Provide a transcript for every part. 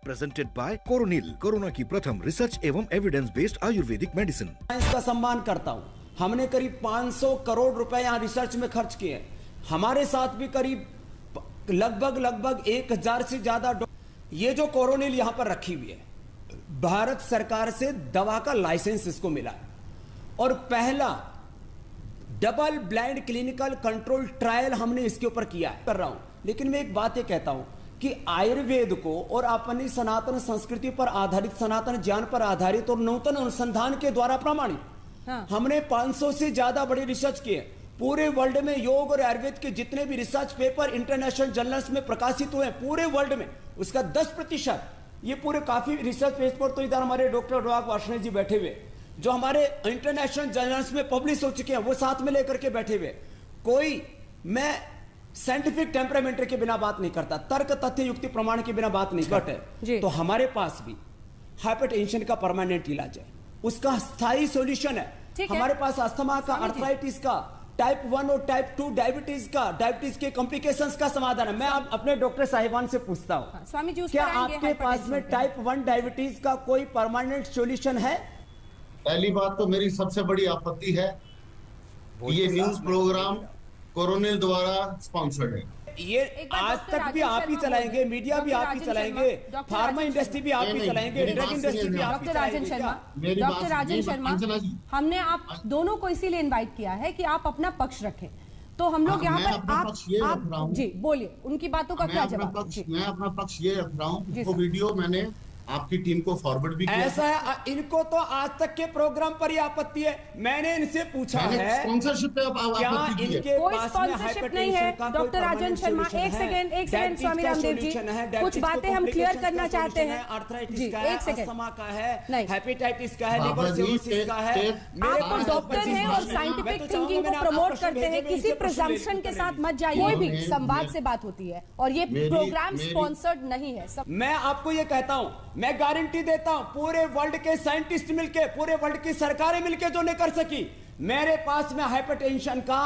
Presented by Coronil, corona की प्रथम research एवं एविडेंस बेस्ड आयुर्वेदिक मेडिसिन। इसका सम्मान करता हूँ। हमने करीब 500 करोड़ रुपए यहाँ रिसर्च में खर्च किए। हमारे साथ भी करीब लगभग 1000 से ज्यादा ये जो कोरोनिल यहाँ पर रखी हुई है, भारत सरकार से दवा का लाइसेंस इसको मिला है और पहला double blind clinical control trial हमने इसके ऊपर किया है, कर रहा हूं। लेकिन मैं एक बात ये कहता हूं कि आयुर्वेद को और अपनी सनातन संस्कृति पर आधारित, सनातन ज्ञान पर आधारित और नूतन अनुसंधान के द्वारा प्रमाणित हमने 500 से ज्यादा बड़े रिसर्च किए। पूरे वर्ल्ड में योग और आयुर्वेद के जितने भी रिसर्च पेपर इंटरनेशनल जर्नल्स में प्रकाशित हुए पूरे वर्ल्ड में, उसका 10% ये पूरे काफी रिसर्च पेपर तो इधर हमारे डॉक्टर अनुराग वार्ष्णेय जी बैठे हुए जो हमारे इंटरनेशनल जर्नल्स में पब्लिश हो चुके हैं, वो साथ में लेकर के बैठे हुए। कोई मैं साइंटिफिक टेम्परामेंट के बिना बात नहीं करता, तर्क तथ्य युक्ति प्रमाण के बिना बात नहीं करते। तो हमारे पास भी हाइपरटेंशन का परमानेंट इलाज है, उसका स्थायी सॉल्यूशन है। हमारे पास अस्थमा का, आर्थराइटिस का, टाइप 1 और टाइप 2 डायबिटीज का, डायबिटीज के कॉम्प्लिकेशंस का समाधान है। मैं अब अपने डॉक्टर साहिबान से पूछता हूँ, स्वामी जी, क्या आपके पास में टाइप 1 डायबिटीज का कोई परमानेंट सॉल्यूशन है? पहली बात तो मेरी सबसे बड़ी आपत्ति है ये न्यूज प्रोग्राम कोरोनिल द्वारा स्पॉन्सर्ड है। ये आज तक भी आप ही चलाएंगे, मीडिया भी आप ही चलाएंगे, फार्मा इंडस्ट्री भी आप ही चलाएंगे, ड्रग इंडस्ट्री भी आप ही चलाएंगे। डॉक्टर राजन शर्मा, हमने आप दोनों को इसीलिए इनवाइट किया है कि आप अपना पक्ष रखें। तो हम लोग यहाँ पर आप जी बोलिए, उनकी बातों का क्या जवाब? मैं अपना पक्ष ये रख रहा हूँ। वो वीडियो मैंने आपकी टीम को फॉरवर्ड भी किया। ऐसा है, इनको तो आज तक के प्रोग्राम पर ही आपत्ति है। मैंने इनसे पूछा है स्पॉन्सरशिप पे क्या इनके कोई स्पॉन्सरशिप नहीं है? डॉक्टर राजन शर्मा, एक सेकंड स्वामी रामदेव जी, कुछ बातें हम क्लियर करना चाहते हैं। आर्थराइटिस का है, अस्थमा का है, हेपेटाइटिस का है, लिवर सिरोसिस का है। आप तो डॉक्टर हैं और साइंटिफिक थिंकिंग को प्रमोट करते हैं, किसी प्रिजम्पशन के साथ मत जाइए। कोई भी संवाद से बात होती है और ये प्रोग्राम स्पॉन्सर्ड नहीं है। मैं आपको ये कहता हूं, मैं गारंटी देता हूं, पूरे वर्ल्ड के साइंटिस्ट मिलके, पूरे वर्ल्ड की सरकारें मिलके जो नहीं कर सकी, मेरे पास में हाइपरटेंशन का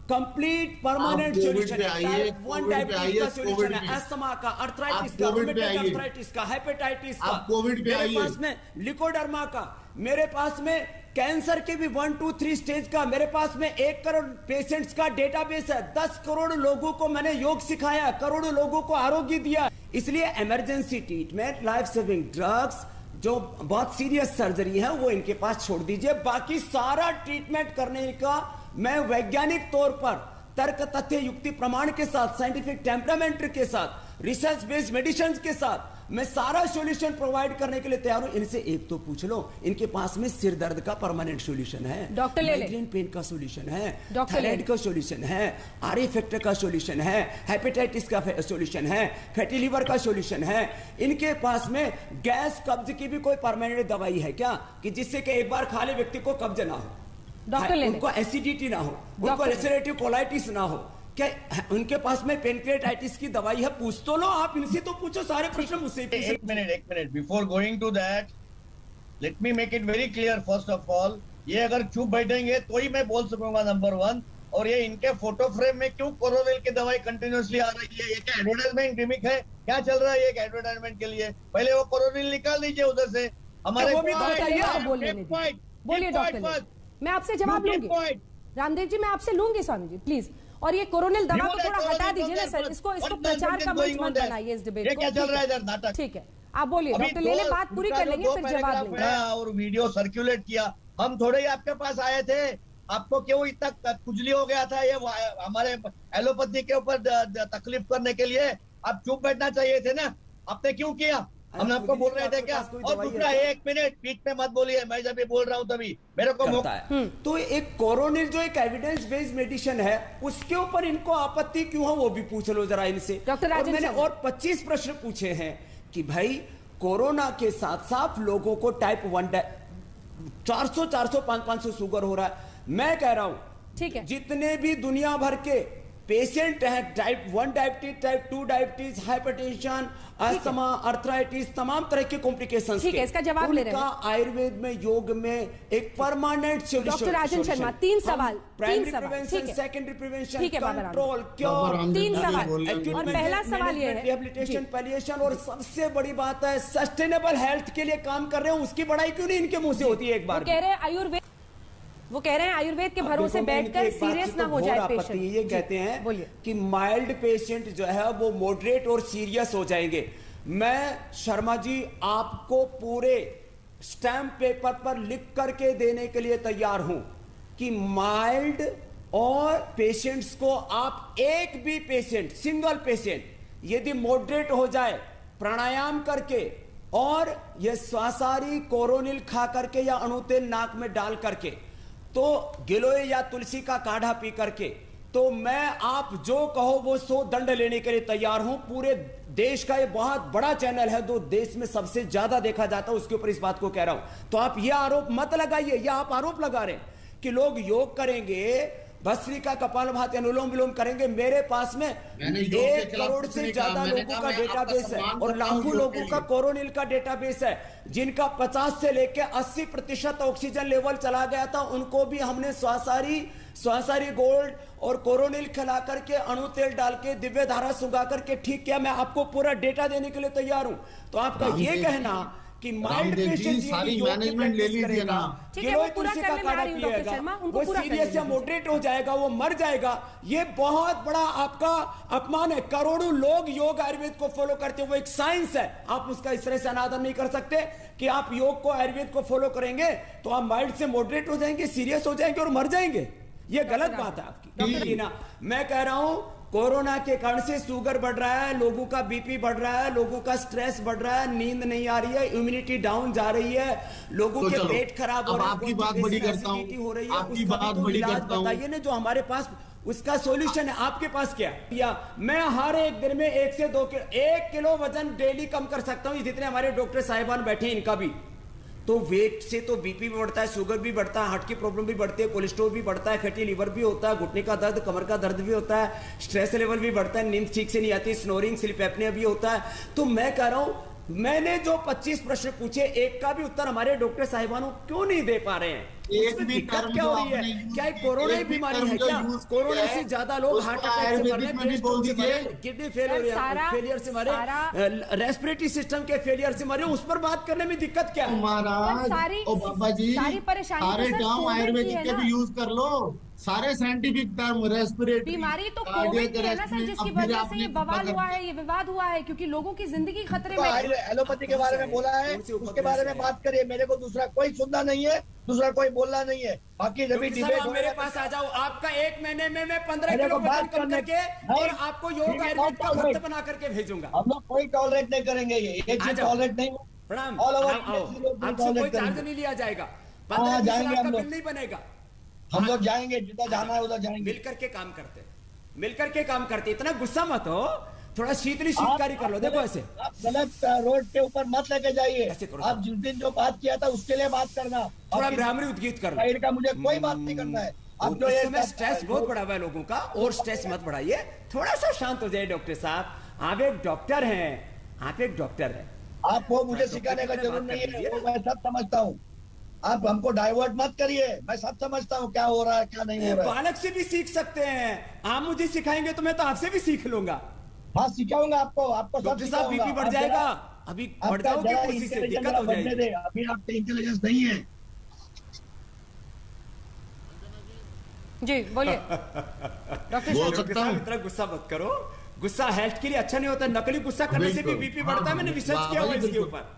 कंप्लीट परमानेंट सॉल्यूशन है, टाइप 1 डायबिटीज का सॉल्यूशन है, अस्थमा का, आर्थराइटिस का, रूमेटॉइड आर्थराइटिस का, हेपेटाइटिस का, मेरे पास में लिकोडर्मा का, मेरे पास में कैंसर के भी 1, 2, 3 स्टेज का, मेरे पास में 1 करोड़ पेशेंट्स का डेटाबेस है। 10 करोड़ लोगों को मैंने योग सिखाया, करोड़ों लोगों को आरोग्य दिया। इसलिए emergency treatment, life saving drugs, जो बहुत सीरियस सर्जरी है वो इनके पास छोड़ दीजिए। बाकी सारा ट्रीटमेंट करने का मैं वैज्ञानिक तौर पर तर्क तथ्य युक्ति प्रमाण के साथ, साइंटिफिक टेम्परामेंट के साथ, रिसर्च बेस्ड मेडिसिन के साथ मैं सारा सॉल्यूशन प्रोवाइड करने के लिए तैयार हूं। इनसे एक तो पूछ लो, इनके पास में सिर दर्द का परमानेंट सॉल्यूशन है, डॉक्टर माइग्रेन पेन का सॉल्यूशन है, थायराइड का सॉल्यूशन है, आरए फैक्टर का सॉल्यूशन है, हेपेटाइटिस का सॉल्यूशन है, फैटी लिवर का सॉल्यूशन है। इनके पास में गैस कब्ज की भी कोई परमानेंट दवाई है क्या कि जिससे कि एक बार खा ले व्यक्ति को कब्ज ना हो, उनको एसिडिटी ना हो, उनको अल्सरेटिव कोलाइटिस ना हो? क्या उनके पास में पेनक्रियाटाइटिस की दवाई है? पूछ तो लो, आप इनसे तो पूछो, सारे प्रश्न मुझसे पूछो। एक minute before going to that let me make it very clear. First of all, ये अगर चुप बैठेंगे तो ही मैं बोल सकूंगा, नंबर 1। और ये इनके फोटो फ्रेम में क्यों कोरोनिल की दवाई कंटिन्यूअसली आ रही है? ये क्या एडवर्टाइजमेंट गिमिक है? क्या चल रहा है ये एडवर्टाइजमेंट के लिए? पहले वो कोरोनिल निकाल दीजिए उधर से। हमारे बोलिए डॉक्टर, मैं आपसे जवाब लूंगी। रामदेव जी, मैं आपसे लूंगी स्वामी जी, प्लीज। और ये कोरोनिल दवा को थोड़ा हटा दीजिए ना सर, इसको प्रचार का मंच मत बनाइए इस डिबेट को। क्या चल रहा है इधर नाटक? ठीक है, आप बोलिए डॉक्टर लेले, बात पूरी कर लेंगे फिर जवाब लेंगे। और वीडियो सर्कुलेट किया, हम थोड़े ही आपके पास आए थे। आपको क्यों इतना खुजली हो गया था ये हमारे एलोपैथी के ऊपर तकलीफ करने के लिए? आप चुप बैठना चाहिए थे ना, आपने क्यों किया? हम आपको बोल रहे थे क्या? और दूसरा, 1 मिनट बीच में मत बोलिए, मैं जब भी बोल रहा हूँ तभी मेरे को मौका है। तो एक कोरोनिल जो एक एविडेंस बेस्ड मेडिसिन है, उसके ऊपर इनको आपत्ति क्यों है वो भी पूछ लो जरा इनसे। डॉक्टर मैंने और 25 प्रश्न पूछे हैं कि भाई कोरोना के साथ साथ लोगों को टाइप 1 400, 500 शुगर हो रहा है। मैं कह रहा हूं, ठीक है, जितने भी दुनिया भर के पेशेंट है type 1 diabetes, type 2 diabetes, hypertension, asthma, arthritis, तमाम तरह के कॉम्प्लिकेशंस ठीक है, इसका जवाब ले रहे हैं। आयुर्वेद में, योग में एक permanent solution. Doctor Rajan Sharma, 3 सवाल, primary prevention, secondary prevention, control, cure, 3 सवाल। और पहला सवाल ये है रिहेबिलिटेशन, पैलिएशन, और सबसे बड़ी बात है सस्टेनेबल हेल्थ के लिए काम कर रहे हैं, उसकी बड़ाई क्यों नहीं इनके मुंह से होती है? एक बार वो कह रहे हैं आयुर्वेद के भरोसे बैठकर सीरियस ना हो जाए पेशेंट। ये कहते हैं कि माइल्ड पेशेंट जो है वो मॉडरेट और सीरियस हो जाएंगे। मैं शर्मा जी आपको पूरे स्टैम्प पेपर पर लिख करके देने के लिए तैयार हूं कि माइल्ड और पेशेंट्स को आप एक भी पेशेंट, सिंगल पेशेंट यदि मॉडरेट हो जाए प्राणायाम करके और ये स्वासारी कोरोनिल खा करके या अणुतेल नाक में डाल करके, तो गिलोय या तुलसी का काढ़ा पी करके, तो मैं आप जो कहो वो 100 दंड लेने के लिए तैयार हूं। पूरे देश का ये बहुत बड़ा चैनल है, जो देश में सबसे ज्यादा देखा जाता है, उसके ऊपर इस बात को कह रहा हूं। तो आप ये आरोप मत लगाइए, ये आप आरोप लगा रहे हैं कि लोग योग करेंगे, भस्त्रिका, कपालभाति, अनुलोम विलोम करेंगे। मेरे पास में 1 करोड़ से ज्यादा लोगों का डेटाबेस है और लाखों लोगों का कोरोनिल का डेटाबेस है, जिनका 50 से लेकर 80% ऑक्सीजन लेवल चला गया था। उनको भी हमने स्वासारी गोल्ड और कोरोनिल खिला करके, अणु तेल डाल के, दिव्य धारा सुगा करके ठीक किया। मैं आपको पूरा डेटा देने के लिए तैयार हूं। तो आपका ये कहना कि माइल्ड पेशेंट सारी मैनेजमेंट ले लीजिए ना, किलो तुलसी का काढ़ा पिएगा, वो सीरियस या मॉडरेट हो जाएगा, वो मर जाएगा। ये बहुत बड़ा आपका अपमान है। करोड़ों लोग योग आयुर्वेद को फॉलो करते हैं, वो एक साइंस है। आप उसका इस तरह से अनादर नहीं कर सकते कि आप योग को, आयुर्वेद को फॉलो करेंगे तो आप माइल्ड से मॉडरेट हो जाएंगे, सीरियस हो जाएंगे और मर जाएंगे। ये गलत बात है आपकी। मैं कह रहा हूं कोरोना के कारण से शुगर बढ़ रहा है, लोगों का बीपी बढ़ रहा है, लोगों का स्ट्रेस बढ़ रहा है, नींद नहीं आ रही है, इम्यूनिटी डाउन जा रही है, लोगों के पेट खराब हो रहे हैं, आपकी बात बड़ी करता हूं, हो रही है, आपकी बात बड़ी करता हूं। बताइए ना जो हमारे पास उसका सॉल्यूशन है। आपके पास क्या है? मैं हर एक दिन में 1 से 2 किलो, 1 किलो वजन डेली कम कर सकता हूं। जितने हमारे डॉक्टर साहिबान बैठे हैं इनका भी, तो वेट से तो बीपी भी बढ़ता है, शुगर भी बढ़ता है, हार्ट की प्रॉब्लम भी बढ़ती है, कोलेस्ट्रॉल भी बढ़ता है, फैटी लीवर भी होता है, घुटने का दर्द, कमर का दर्द भी होता है, स्ट्रेस लेवल भी बढ़ता है, नींद ठीक से नहीं आती, स्नोरिंग, स्लीप एपनिया भी होता है। तो मैं कह रहा हूं, मैंने जो 25 प्रश्न पूछे, एक का भी उत्तर हमारे डॉक्टर साहिबानों क्यों नहीं दे पा रहे हैं? एक भी दिक्कत क्या हो रही है? क्या कोरोना की बीमारी है क्या? कोरोना से ज्यादा लोग हार्ट अटैक से मर रहे हैं, किडनी फेलियर से मरे, रेस्पिरेटरी सिस्टम के फेलियर से मरे। उस पर बात करने में दिक्कत क्या है? बाबा जी, सारे टर्म आयुर्वेदिक के भी यूज कर लो, सारे साइंटिफिक टर्म, रेस्पिरेटरी बीमारी तो कोविड की है ना सर, जिसकी वजह से ये बवाल हुआ है, ये विवाद हुआ है, क्योंकि लोगों की जिंदगी खतरे में है। एलोपैथी के बारे में बोला है, उसके बारे में बात करिए। मेरे को दूसरा कोई सुनना नहीं है, दूसरा कोई बोलना नहीं है। बाकी जब भी डिबेट मेरे पास आ जाओ, आपका 1 महीने में मैं 15 किलो वजन कम करके और आपको योग आयुर्वेद का भक्त बना करके भेजूंगा। हम लोग कोई टॉलरेट नहीं करेंगे, ये एक चीज टॉलरेट नहीं। प्रणाम, ऑल ओवर आपसे कोई चार्ज नहीं लिया जाएगा, 15 का बिल नहीं बनेगा। हम लोग जाएंगे, जिधर जाना है उधर जाएंगे। मिलकर के काम करते, मिलकर के काम करते। इतना गुस्सा मत हो, थोड़ा शीतली शीतकारी कर लो। देखो ऐसे आप गलत रोड के ऊपर मत लेके जाइए। आप जिस दिन जो बात किया था उसके लिए बात करना, थोड़ा ब्राह्मणी उद्गीत कर लो। का मुझे कोई बात नहीं करना है। अब जो ये स्ट्रेस बहुत बढ़ा हुआ है लोगों का, और स्ट्रेस मत बढ़ाइए, थोड़ा सा शांत हो जाए। डॉक्टर साहब, आप एक डॉक्टर हैं, आप एक डॉक्टर हैं, आपको मुझे सिखाने का जरूरत नहीं है, वो मैं सब समझता हूँ। आप हमको डाइवर्ट मत करिए, मैं सब समझता हूँ क्या हो रहा है क्या नहीं हो रहा है। बालक से भी सीख सकते हैं, आप मुझे सिखाएंगे तो मैं तो आपसे भी सीख लूंगा। हाँ, सिखाऊंगा आपको, आपको डॉक्टर साहब बीपी बढ़ जाएगा, अभी बढ़ जाओगे कोशिश से दिक्कत हो जाएगी। अभी आपके इंटेलिजेंस नहीं है। जी बोलिए डॉक्टर साहब, इतना गुस्सा मत करो। गुस्सा हेल्थ के लिए अच्छा नहीं होता, नकली गुस्सा करने से भी बीपी बढ़ता है। मैंने रिसर्च किया हुआ इसके ऊपर।